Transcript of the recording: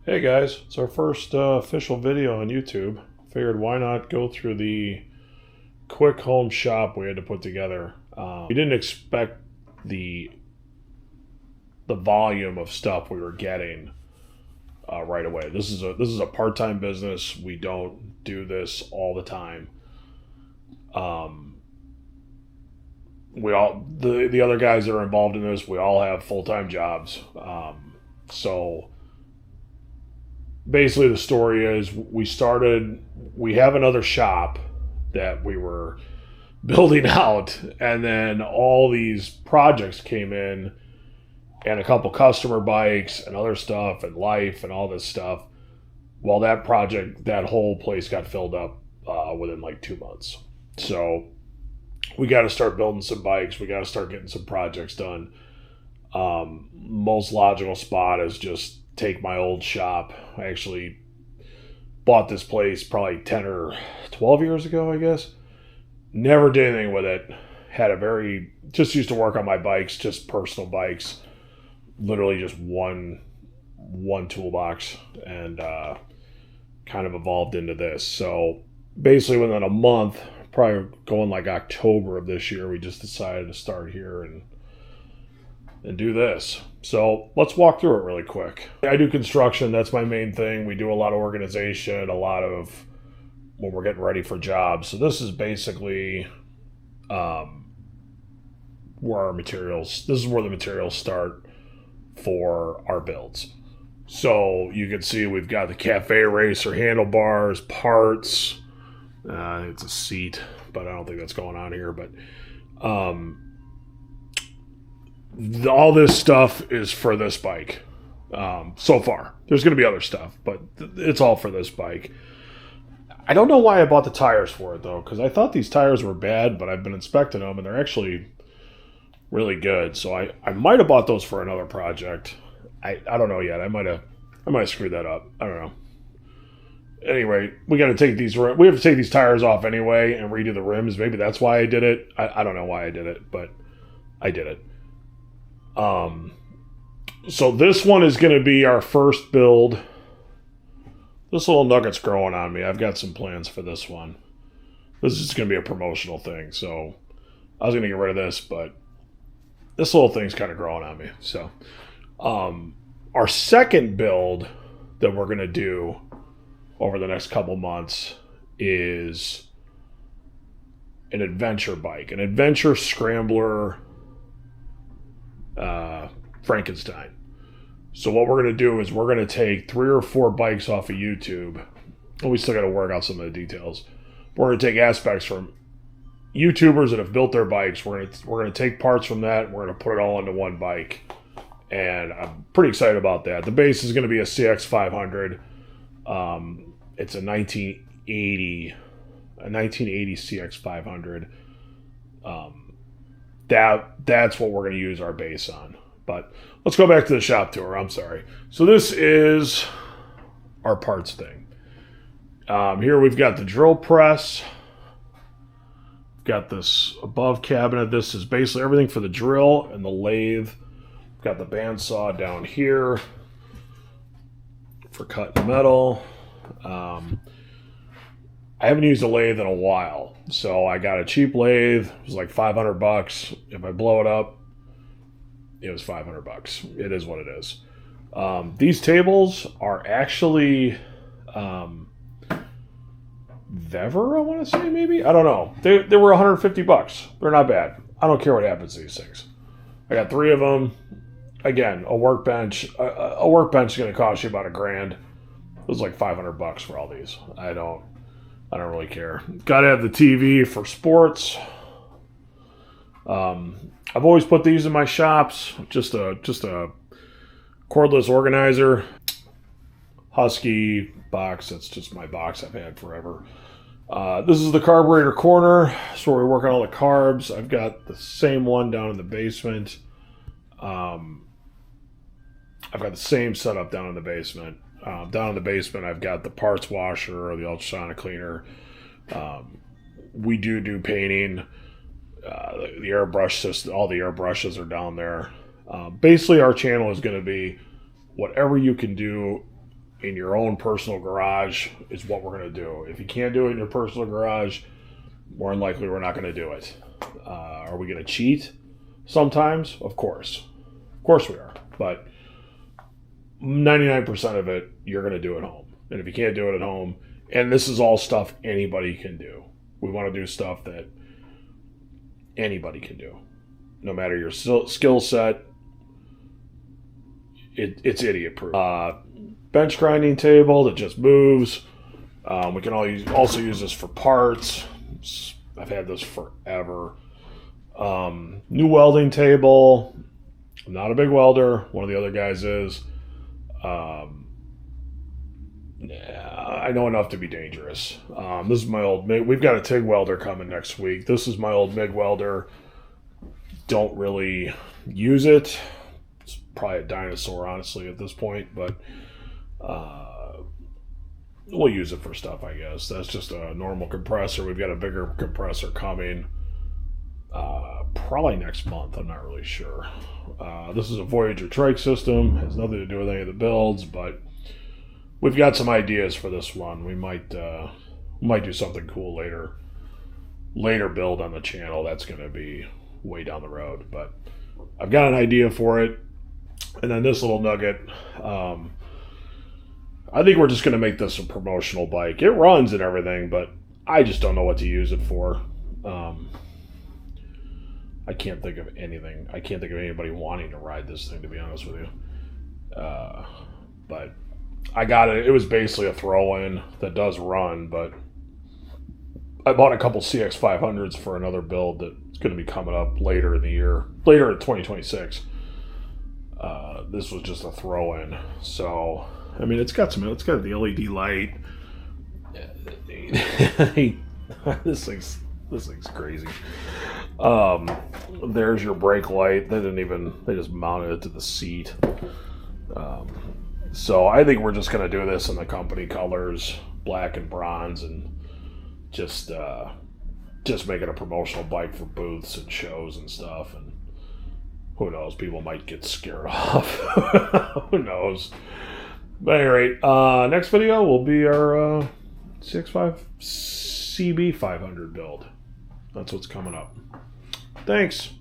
Hey guys, it's our first official video on YouTube. Figured why not go through the quick home shop we had to put together. We didn't expect the volume of stuff we were getting right away. This is a part-time business. We don't do this all the time. We all the other guys that are involved in this, we all have full-time jobs. So basically the story is we have another shop that we were building out, and then all these projects came in and a couple customer bikes and other stuff and life and all this stuff. Well, that whole place got filled up within like 2 months. So we got to start building some bikes. We got to start getting some projects done. Most logical spot is just take my old shop. I actually bought this place probably 10 or 12 years ago, I guess. Never did anything with it. Just used to work on my bikes, just personal bikes. Literally just one toolbox, and kind of evolved into this. So basically within a month, probably going like October of this year, we just decided to start here and do this. So let's walk through it really quick. I do construction. That's my main thing. We do a lot of organization, a lot of when we're getting ready for jobs. So this is basically where the materials start for our builds. So you can see we've got the cafe racer, handlebars, parts. It's a seat, but I don't think that's going on here. But all this stuff is for this bike. So far, there's going to be other stuff, but it's all for this bike. I don't know why I bought the tires for it though, because I thought these tires were bad, but I've been inspecting them and they're actually really good. So I might have bought those for another project. I don't know yet. I might have screwed that up. I don't know. Anyway, we have to take these tires off anyway and redo the rims. Maybe that's why I did it. I don't know why I did it, but I did it. So this one is going to be our first build. This little nugget's growing on me. I've got some plans for this one. This is going to be a promotional thing. So I was going to get rid of this, but this little thing's kind of growing on me. So, our second build that we're going to do over the next couple months is an adventure bike, an adventure scrambler, Frankenstein. So what we're going to do is we're going to take 3 or 4 bikes off of YouTube. And we still got to work out some of the details. We're going to take aspects from YouTubers that have built their bikes. We're going to take parts from that. And we're going to put it all into one bike. And I'm pretty excited about that. The base is going to be a CX500. It's a 1980 CX500. That's what we're going to use our base on. But let's go back to the shop tour. I'm sorry. So this is our parts thing. Here we've got the drill press. We've got this above cabinet. This is basically everything for the drill and the lathe. We've got the bandsaw down here for cutting metal. I haven't used a lathe in a while, so I got a cheap lathe. It was like $500. If I blow it up, it was $500. It is what it is. These tables are actually Vever, I want to say, maybe? I don't know. They were $150. They're not bad. I don't care what happens to these things. I got 3 of them. Again, a workbench. A workbench is going to cost you about $1,000. It was like $500 for all these. I don't really care. Got to have the TV for sports. I've always put these in my shops. Just a cordless organizer. Husky box. That's just my box I've had forever. This is the carburetor corner. So we're working on all the carbs. I've got the same one down in the basement. I've got the same setup down in the basement. Down in the basement, I've got the parts washer or the ultrasonic cleaner. We do painting. The airbrush system, all the airbrushes are down there. Basically, our channel is going to be whatever you can do in your own personal garage is what we're going to do. If you can't do it in your personal garage, more than likely we're not going to do it. Are we going to cheat sometimes? Of course we are, but 99% of it you're going to do at home. And if you can't do it at home, and this is all stuff anybody can do, we want to do stuff that anybody can do, no matter your skill set. It's idiot proof. Bench grinding table that just moves. We can also use this for parts. I've had this forever. New welding table. I'm not a big welder. One of the other guys is. I know enough to be dangerous. This is my old MIG. We've got a TIG welder coming next week. This is my old MIG welder. Don't really use it. It's probably a dinosaur, honestly, at this point, but we'll use it for stuff, I guess. That's just a normal compressor. We've got a bigger compressor coming probably next month. I'm not really sure. This is a Voyager trike system. Has nothing to do with any of the builds, but we've got some ideas for this one. We might do something cool later build on the channel. That's going to be way down the road, but I've got an idea for it. And then this little nugget, I think we're just going to make this a promotional bike. It runs and everything, but I just don't know what to use it for. I can't think of anything. I can't think of anybody wanting to ride this thing, to be honest with you. But I got it. It was basically a throw-in that does run, but I bought a couple CX500s for another build that's going to be coming up later in the year, later in 2026. This was just a throw-in. So, I mean, it's got the LED light. This thing's crazy. There's your brake light. They just mounted it to the seat. So I think we're just going to do this in the company colors, black and bronze, and just make it a promotional bike for booths and shows and stuff. And who knows? People might get scared off. Who knows? But at any rate, next video will be our CX5 CB500 build. That's what's coming up. Thanks.